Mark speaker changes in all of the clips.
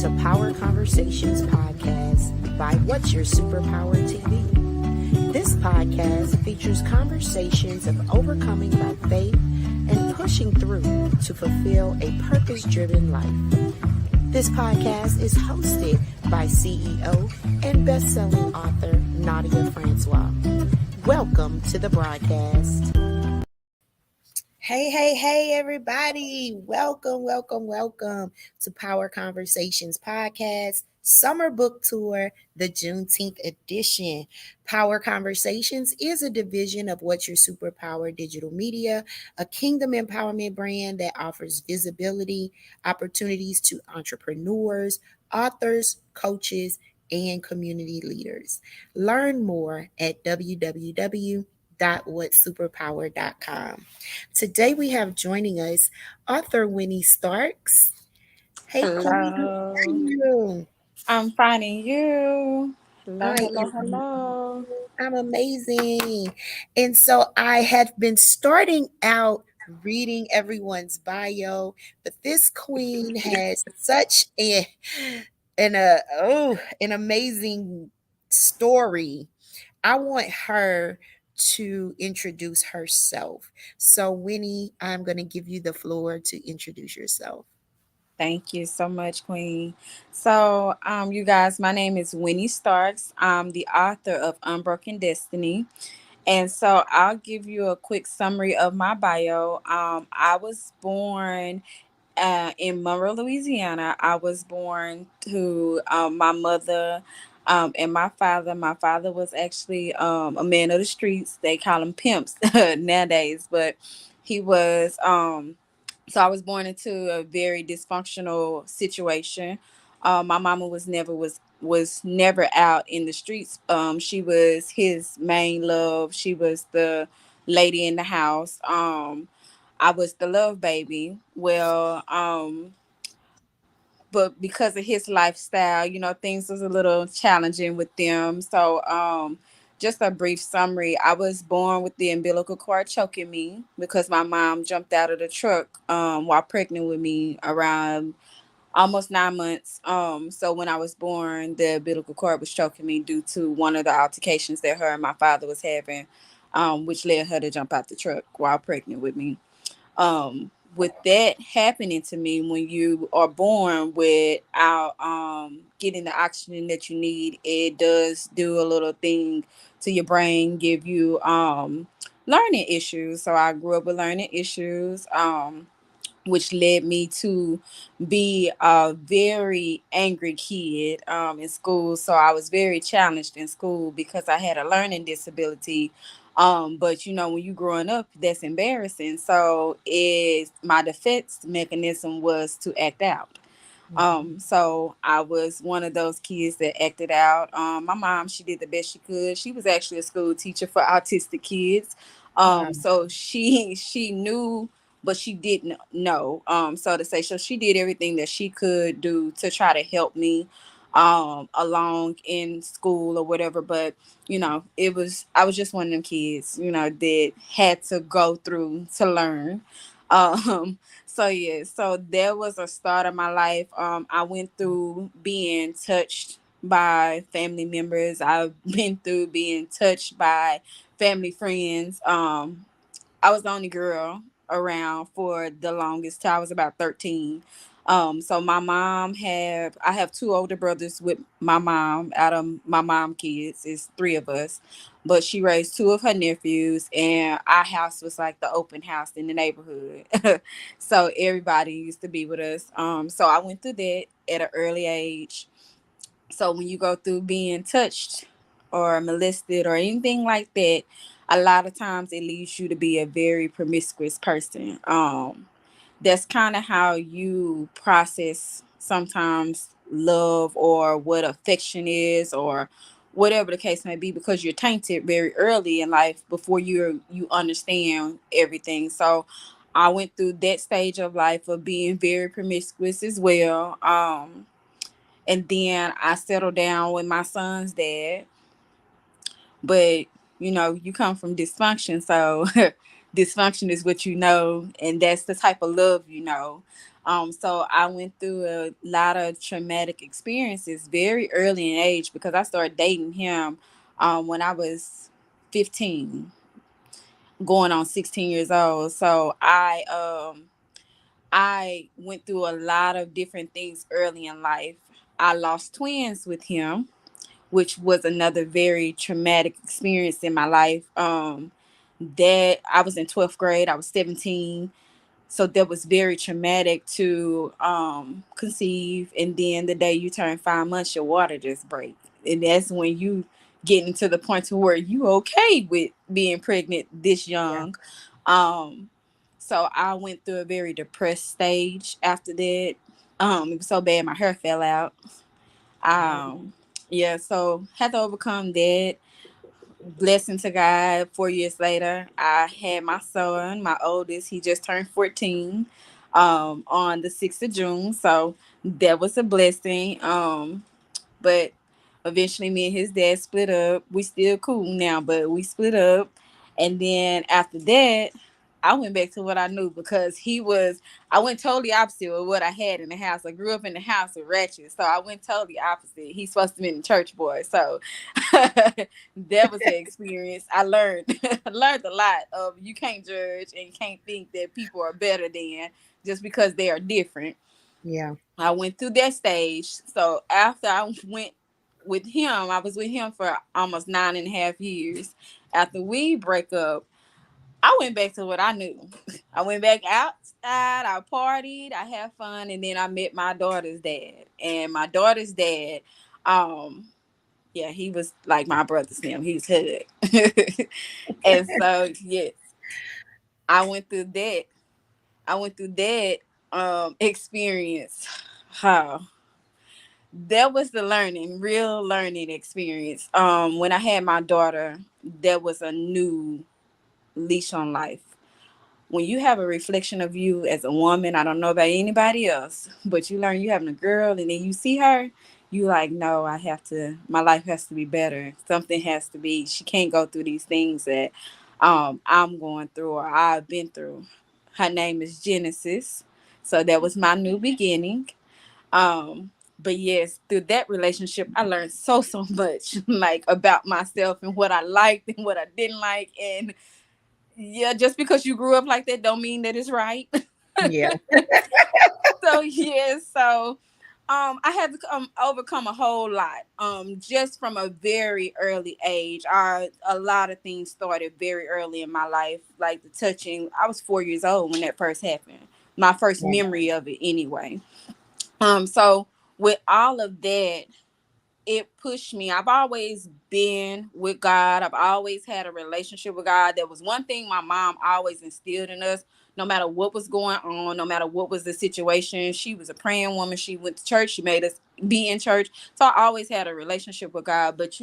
Speaker 1: to Power Conversations podcast by What's Your Superpower TV. This podcast features conversations of overcoming by faith and pushing through to fulfill a purpose-driven life. This podcast is hosted by CEO and best-selling author Nadia Francois. Welcome to the broadcast. Hey, everybody. Welcome to Power Conversations Podcast, Summer Book Tour, the Juneteenth edition. Power Conversations is a division of What's Your Superpower Digital Media, a kingdom empowerment brand that offers visibility, opportunities to entrepreneurs, authors, coaches, and community leaders. Learn more at www.whatsuperpower.com. Today we have joining us author Winnie Starks. Hey, Queen, how
Speaker 2: Hello.
Speaker 1: are you?
Speaker 2: I'm finding you. Hello,
Speaker 1: I
Speaker 2: hello,
Speaker 1: am.
Speaker 2: hello.
Speaker 1: I'm amazing. And so I had been starting out reading everyone's bio, but this queen has such an amazing story. I want her to introduce herself. So, Winnie, I'm going to give you the floor to introduce yourself.
Speaker 2: Thank you so much, Queen. So, you guys, my name is Winnie Starks. I'm the author of Unbroken Destiny. And so I'll give you a quick summary of my bio. I was born in Monroe, Louisiana. I was born to my mother and my father. My father was actually a man of the streets. They call him pimps nowadays, but he was. So I was born into a very dysfunctional situation. My mama was never out in the streets. She was his main love. She was the lady in the house. I was the love baby. But because of his lifestyle, things was a little challenging with them. So, just a brief summary. I was born with the umbilical cord choking me because my mom jumped out of the truck while pregnant with me around almost 9 months. So when I was born, the umbilical cord was choking me due to one of the altercations that her and my father was having, which led her to jump out the truck while pregnant with me. With that happening to me, when you are born without getting the oxygen that you need, it does do a little thing to your brain, give you learning issues. So I grew up with learning issues, which led me to be a very angry kid in school. So I was very challenged in school because I had a learning disability. But when you growing up, that's embarrassing. So my defense mechanism was to act out. So I was one of those kids that acted out. My mom, she did the best she could. She was actually a school teacher for autistic kids.
Speaker 1: Wow.
Speaker 2: So she knew, but she didn't know. So to say, so she did everything that she could do to try to help me along in school or whatever. But I was just one of them kids, that had to go through to learn. Um, so yeah, so there was a start of my life. I went through being touched by family members. I've been through being touched by family friends. I was the only girl around for the longest till I was about 13. So I have two older brothers with my mom. Out of my mom kids, it's three of us, but she raised two of her nephews, and our house was like the open house in the neighborhood. So everybody used to be with us. So I went through that at an early age. So when you go through being touched or molested or anything like that, a lot of times it leads you to be a very promiscuous person. That's kind of how you process sometimes love or what affection is or whatever the case may be, because you're tainted very early in life before you understand everything. So I went through that stage of life of being very promiscuous as well. And then I settled down with my son's dad. But you come from dysfunction, so dysfunction is what you know, and that's the type of love you know. So I went through a lot of traumatic experiences very early in age because I started dating him when I was 15, going on 16 years old. So I went through a lot of different things early in life. I lost twins with him, which was another very traumatic experience in my life. That I was in 12th grade, I was 17. So that was very traumatic to conceive. And then the day you turn 5 months, your water just break. And that's when you get into the point to where you okay with being pregnant this
Speaker 1: Yeah.
Speaker 2: young. Um, so I went through a very depressed stage after that. It was so bad my hair fell out.
Speaker 1: Oh,
Speaker 2: Um, yeah, so had to overcome that. Blessing to God, 4 years later, I had my son, my oldest. He just turned 14 on the 6th of June. So that was a blessing. But eventually me and his dad split up. We still cool now, but we split up. And then after that, I went back to what I knew because I went totally opposite of what I had in the house. I grew up in the house of ratchet. So I went totally opposite. He's supposed to be the church boy. So that was the experience. I learned I learned a lot of you can't judge and can't think that people are better than just because they are different.
Speaker 1: yeah.
Speaker 2: I went through that stage. So after I went with him, I was with him for almost 9.5 years. After we break up, I went back to what I knew. I went back outside, I partied, I had fun, and then I met my daughter's dad. And my daughter's dad, um, yeah, he was like my brother's name. He was hood. And so yes, I went through that. I went through that experience. How that was the real learning experience. When I had my daughter, there was a new leash on life. When you have a reflection of you as a woman, I don't know about anybody else, but you learn you having a girl and then you see her, you like, no, my life has to be better. Something has to be, she can't go through these things that I'm going through or I've been through. Her name is Genesis. So that was my new beginning. Um, but yes, through that relationship, I learned so much like about myself and what I liked and what I didn't like. And yeah, just because you grew up like that don't mean that it's right.
Speaker 1: Yeah.
Speaker 2: So yeah, so I had to overcome a whole lot. Just from a very early age. A lot of things started very early in my life, like the touching. I was 4 years old when that first happened. My first
Speaker 1: Yeah.
Speaker 2: memory of it anyway. So with all of that, it pushed me. I've always been with God. I've always had a relationship with God. There was one thing my mom always instilled in us, no matter what was going on, no matter what was the situation. She was a praying woman. She went to church. She made us be in church. So I always had a relationship with God. But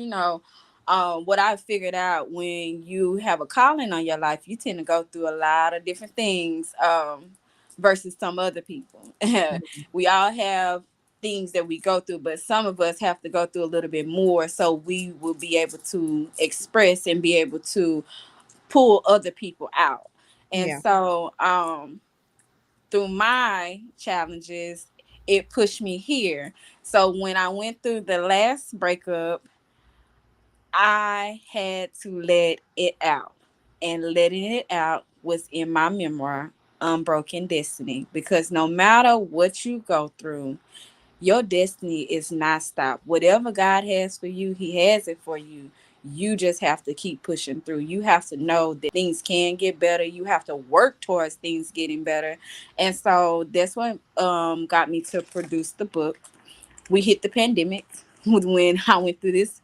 Speaker 2: what I figured out, when you have a calling on your life, you tend to go through a lot of different things versus some other people. We all have things that we go through, but some of us have to go through a little bit more so we will be able to express and be able to pull other people out. And
Speaker 1: Yeah.
Speaker 2: so through my challenges, it pushed me here. So when I went through the last breakup, I had to let it out. And letting it out was in my memoir, Unbroken Destiny. Because no matter what you go through, your destiny is not stopped. Whatever God has for you, He has it for you. You just have to keep pushing through. You have to know that things can get better. You have to work towards things getting better. And so that's what got me to produce the book. We hit the pandemic when I went through this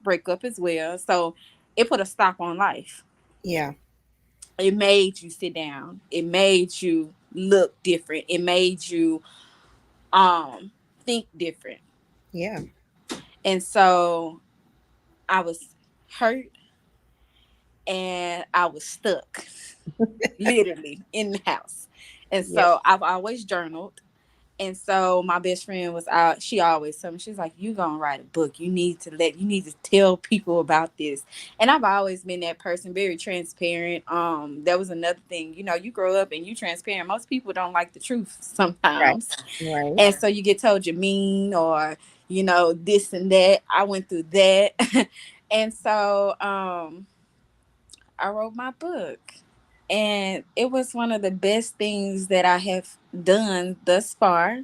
Speaker 2: breakup as well. So it put a stop on life.
Speaker 1: Yeah.
Speaker 2: It made you sit down. It made you look different. It made you think different.
Speaker 1: Yeah.
Speaker 2: And so I was hurt and I was stuck literally in the house. And
Speaker 1: Yep.
Speaker 2: so I've always journaled. And so my best friend was out. She always told me, she's like, "You gonna write a book? You need to tell people about this." And I've always been that person, very transparent. That was another thing. You know, you grow up and you transparent. Most people don't like the truth
Speaker 1: Right.
Speaker 2: sometimes,
Speaker 1: Right.
Speaker 2: and so you get told you're mean or this and that. I went through that, and so I wrote my book. And it was one of the best things that I have done thus far.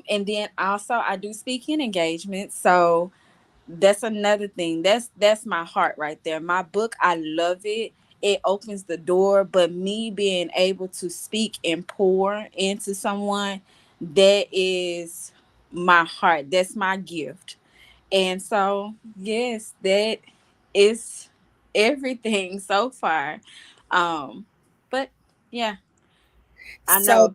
Speaker 2: And then also I do speaking engagements. So that's another thing. That's my heart right there. My book, I love it. It opens the door, but me being able to speak and pour into someone, that is my heart. That's my gift. And so, yes, that is everything so far. Um, but yeah, I
Speaker 1: So
Speaker 2: know.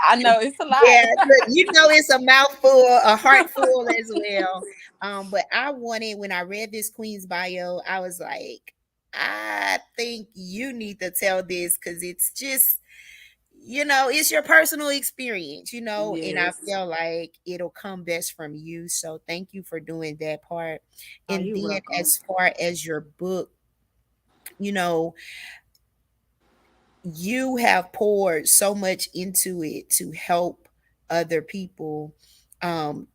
Speaker 2: I know it's a lot.
Speaker 1: yeah, look, it's a mouthful, a heartful as well. But I wanted when I read this Queen's bio, I was like, I think you need to tell this because it's just, it's your personal experience, and I
Speaker 2: Yes.
Speaker 1: feel like it'll come best from you. So thank you for doing that part.
Speaker 2: Oh,
Speaker 1: And
Speaker 2: you're
Speaker 1: then
Speaker 2: welcome.
Speaker 1: as far as your book, you know, you have poured so much into it to help other people. Um,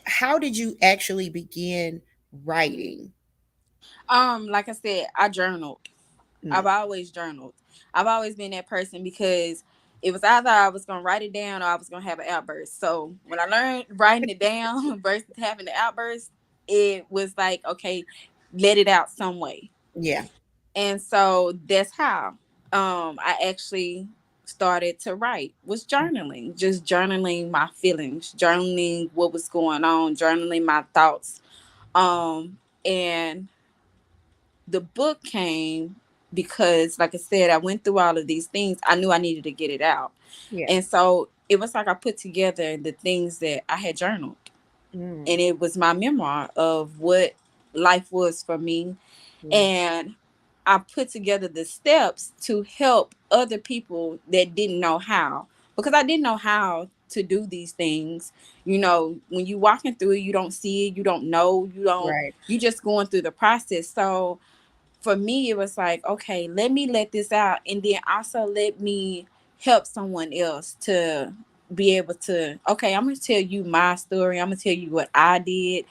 Speaker 1: how did you actually begin writing?
Speaker 2: Like I said, I journaled. I've
Speaker 1: Mm,
Speaker 2: always journaled. I've always been that person because it was either I was gonna write it down or I was gonna have an outburst. So when I learned writing it down versus having the outburst, it was like, okay, let it out some way.
Speaker 1: yeah.
Speaker 2: And so that's how I actually started to write, was journaling, just journaling my feelings, journaling what was going on, journaling my thoughts. And the book came because, like I said, I went through all of these things. I knew I needed to get it out.
Speaker 1: Yeah.
Speaker 2: And so it was like I put together the things that I had journaled.
Speaker 1: Mm,
Speaker 2: And it was my memoir of what life was for me.
Speaker 1: yeah.
Speaker 2: And I put together the steps to help other people that didn't know how. Because I didn't know how to do these things. When you walking through it, you don't see it, you don't know,
Speaker 1: Right.
Speaker 2: you just going through the process. So for me, it was like, okay, let me let this out, and then also let me help someone else to be able to, okay, I'm gonna tell you my story, I'm gonna tell you what I did,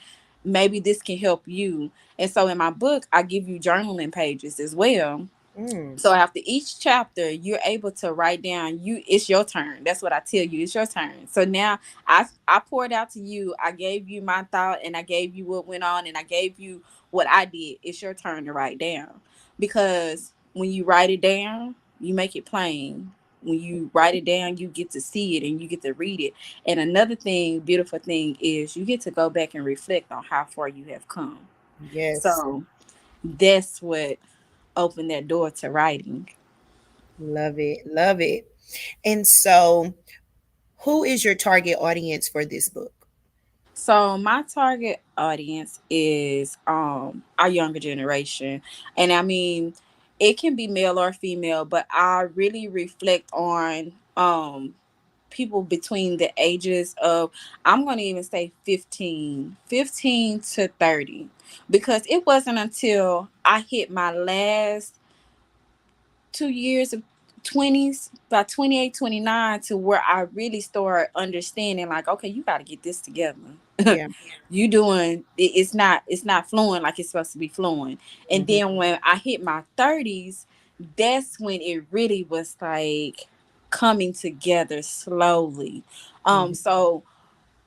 Speaker 2: maybe this can help you. And so in my book, I give you journaling pages as well.
Speaker 1: Mm,
Speaker 2: So after each chapter, you're able to write down, it's your turn. That's what I tell you. It's your turn. So now I poured out to you. I gave you my thought and I gave you what went on and I gave you what I did. It's your turn to write down. Because when you write it down, you make it plain. When you write it down, you get to see it and you get to read it. And another thing, beautiful thing, is you get to go back and reflect on how far you have come.
Speaker 1: yes.
Speaker 2: So that's what opened that door to writing.
Speaker 1: Love it. Love it. And so, who is your target audience for this book?
Speaker 2: So my target audience is our younger generation. And I mean, it can be male or female, but I really reflect on people between the ages of, I'm going to even say 15 to 30, because it wasn't until I hit my last 2 years of 20s, by 28, 29, to where I really start understanding, like, okay, you got to get this together.
Speaker 1: Yeah.
Speaker 2: You doing it's not flowing like it's supposed to be flowing. And
Speaker 1: Hmm.
Speaker 2: then when I hit my 30s, that's when it really was like coming together slowly.
Speaker 1: Hmm.
Speaker 2: So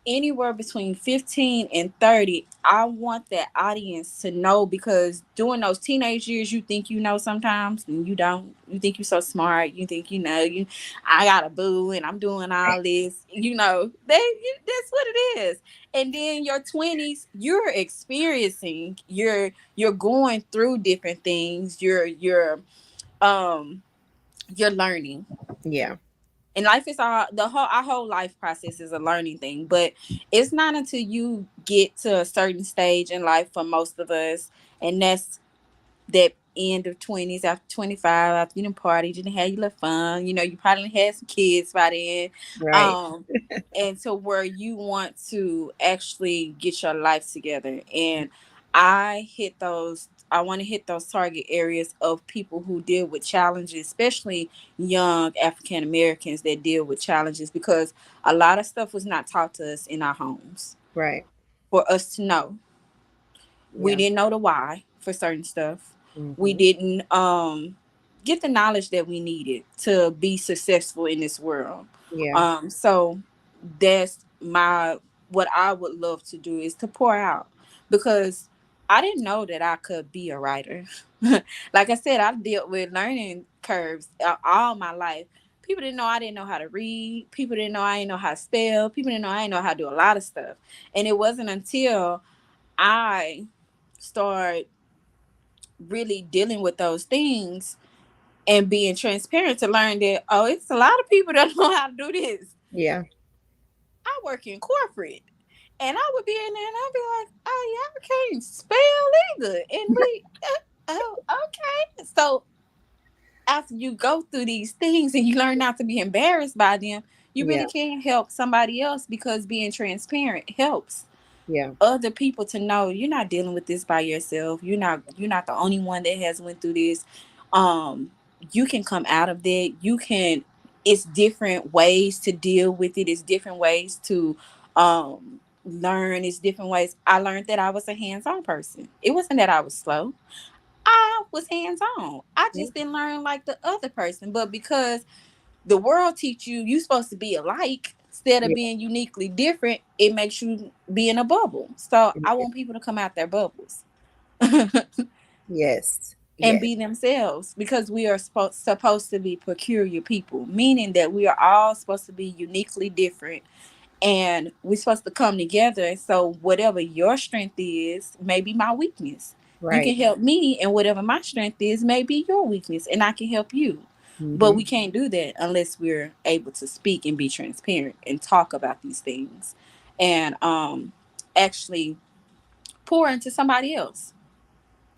Speaker 2: anywhere between 15 and 30, I want that audience to know, because during those teenage years, you think you know sometimes and you don't. You think you're so smart, you think I got a boo and I'm doing all this, that's what it is. And then your 20s, you're experiencing, you're going through different things, um you're learning.
Speaker 1: Yeah.
Speaker 2: And life is our whole life process is a learning thing, but it's not until you get to a certain stage in life, for most of us, and that's that end of 20s, after 25, after you done partied, you done had your little fun, you probably done had some kids by then.
Speaker 1: Right.
Speaker 2: Um, and to where you want to actually get your life together. And I want to hit those target areas of people who deal with challenges, especially young African Americans that deal with challenges, because a lot of stuff was not taught to us in our homes
Speaker 1: Right.
Speaker 2: for us to know. We
Speaker 1: Yeah.
Speaker 2: didn't know the why for certain stuff. We
Speaker 1: Mm-hmm.
Speaker 2: didn't get the knowledge that we needed to be successful in this world.
Speaker 1: Yeah.
Speaker 2: So that's my what I would love to do is to pour out, because I didn't know that I could be a writer. Like I said, I dealt with learning curves all my life. People didn't know I didn't know how to read. People didn't know I didn't know how to spell. People didn't know I didn't know how to do a lot of stuff. And it wasn't until I start really dealing with those things and being transparent to learn that, oh, it's a lot of people that know how to do this.
Speaker 1: Yeah.
Speaker 2: I work in corporate, and I would be in there and I'd be like, oh, yeah, I can't spell either. And oh, okay. So after you go through these things and you learn not to be embarrassed by them, you
Speaker 1: Yeah.
Speaker 2: really can help somebody else, because being transparent helps
Speaker 1: Yeah.
Speaker 2: other people to know you're not dealing with this by yourself. You're not the only one that has went through this. um you can come out of that. You can It's different ways to deal with it. It's different ways to learn. It's different ways. I learned that I was a hands-on person. It wasn't that I was slow. I was hands-on. I
Speaker 1: Yeah.
Speaker 2: just didn't learn like the other person. But because the world teach you supposed to be alike instead of
Speaker 1: Yeah.
Speaker 2: being uniquely different, it makes you be in a bubble. So I want people to come out their bubbles
Speaker 1: Yes.
Speaker 2: and
Speaker 1: Yes.
Speaker 2: be themselves, because we are supposed to be peculiar people, meaning that we are all supposed to be uniquely different, and we're supposed to come together. So whatever your strength is may be my weakness. You can
Speaker 1: Right.
Speaker 2: help me, and whatever my strength is may be your weakness, and I can help you. But
Speaker 1: Mm-hmm.
Speaker 2: we can't do that unless we're able to speak and be transparent and talk about these things, and actually pour into somebody else.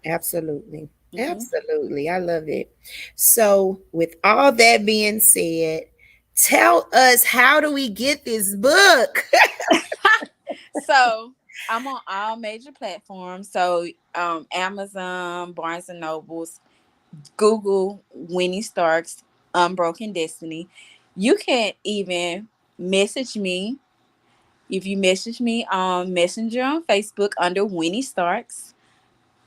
Speaker 1: Absolutely.
Speaker 2: Hmm.
Speaker 1: Absolutely. I love it. So, with all that being said, tell us, how do we get this book?
Speaker 2: So I'm on all major platforms. So Amazon, Barnes and Nobles, Google Winnie Stark's Unbroken Destiny. You can even message me. If you message me on Messenger on Facebook under Winnie Starks,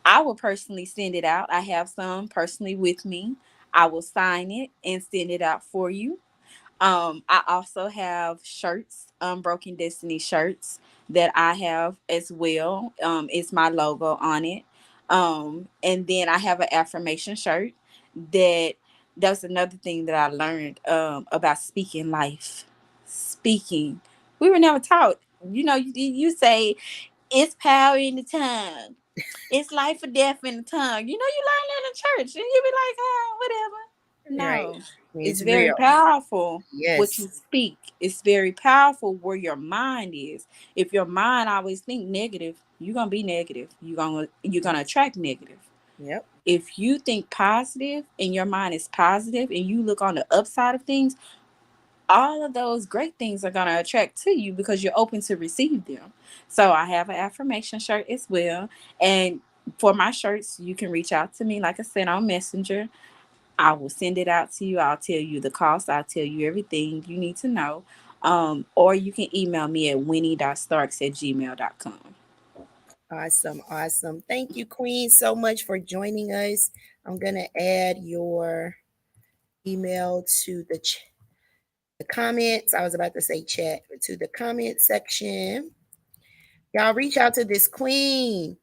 Speaker 2: I will personally send it out. I have some personally with me. I will sign it and send it out for you. I also have shirts, Unbroken Destiny shirts that I have as well. It's my logo on it. And then I have an affirmation shirt that that's another thing that I learned about speaking life. Speaking. We were never taught. You say it's power in the tongue. It's life or death in the tongue. You learn that in church, and you be like, oh, whatever.
Speaker 1: Right.
Speaker 2: No, it's
Speaker 1: It's
Speaker 2: very
Speaker 1: real.
Speaker 2: powerful what
Speaker 1: Yes.
Speaker 2: you speak. It's very powerful where your mind is. If your mind always think negative, you're gonna be negative. You're gonna attract negative.
Speaker 1: Yep.
Speaker 2: If you think positive and your mind is positive and you look on the upside of things, all of those great things are going to attract to you because you're open to receive them. So I have an affirmation shirt as well. And for my shirts, you can reach out to me, like I said, on Messenger. I will send it out to you. I'll tell you the cost. I'll tell you everything you need to know. Or you can email me at winnie.starks@gmail.com.
Speaker 1: Awesome. Awesome. Thank you, Queen, so much for joining us. I'm going to add your email to the comments. I was about to say chat, but to the comment section. Y'all reach out to this queen.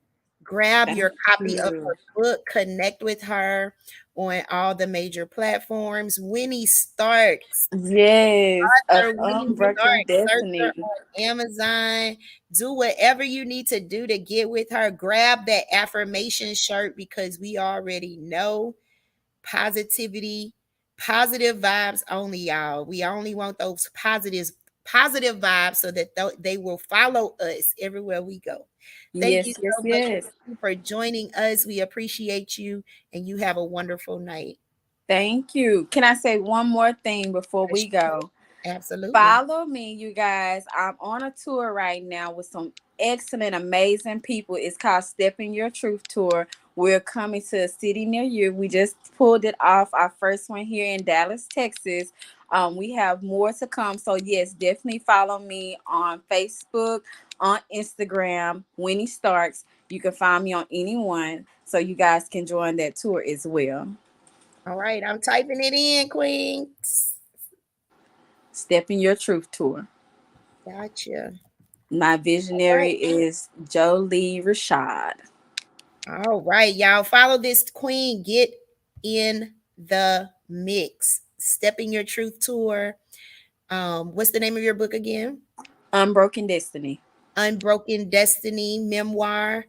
Speaker 1: Grab
Speaker 2: Thank
Speaker 1: your copy of
Speaker 2: you.
Speaker 1: her book. Connect with her on all the major platforms. Winnie Starks.
Speaker 2: Yes, of
Speaker 1: Author Winnie
Speaker 2: Unbroken
Speaker 1: Starks. Search her
Speaker 2: Destiny.
Speaker 1: on Amazon. Do whatever you need to do to get with her. Grab that affirmation shirt because we already know positivity, positive vibes only, y'all. We only want those positives positive vibes so that they will follow us everywhere we go. Thank you
Speaker 2: Yes, yes,
Speaker 1: so much
Speaker 2: yes.
Speaker 1: for joining us. We appreciate you, and you have a wonderful night.
Speaker 2: Thank you. Can I say one more thing before
Speaker 1: Yes,
Speaker 2: we go?
Speaker 1: absolutely.
Speaker 2: Follow me, you guys. I'm on a tour right now with some excellent, amazing people. It's called Step in Your Truth Tour. We're coming to a city near you. We just pulled it off our first one here in Dallas, Texas. We have more to come. So, yes, definitely follow me on Facebook, on Instagram, Winnie Starks. You can find me on anyone so you guys can join that tour as well.
Speaker 1: All right, I'm typing it in, Queens.
Speaker 2: Step in Your Truth Tour.
Speaker 1: Gotcha.
Speaker 2: My
Speaker 1: All
Speaker 2: visionary
Speaker 1: right.
Speaker 2: is Jolie Rashad.
Speaker 1: All right, y'all. Follow this queen. Get in the mix. Stepping Your Truth tour. What's the name of your book again?
Speaker 2: Unbroken Destiny.
Speaker 1: Unbroken Destiny memoir.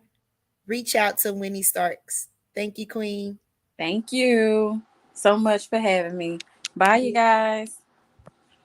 Speaker 1: Reach out to Winnie Starks. Thank you, Queen.
Speaker 2: Thank you so much for having me. Bye, you guys.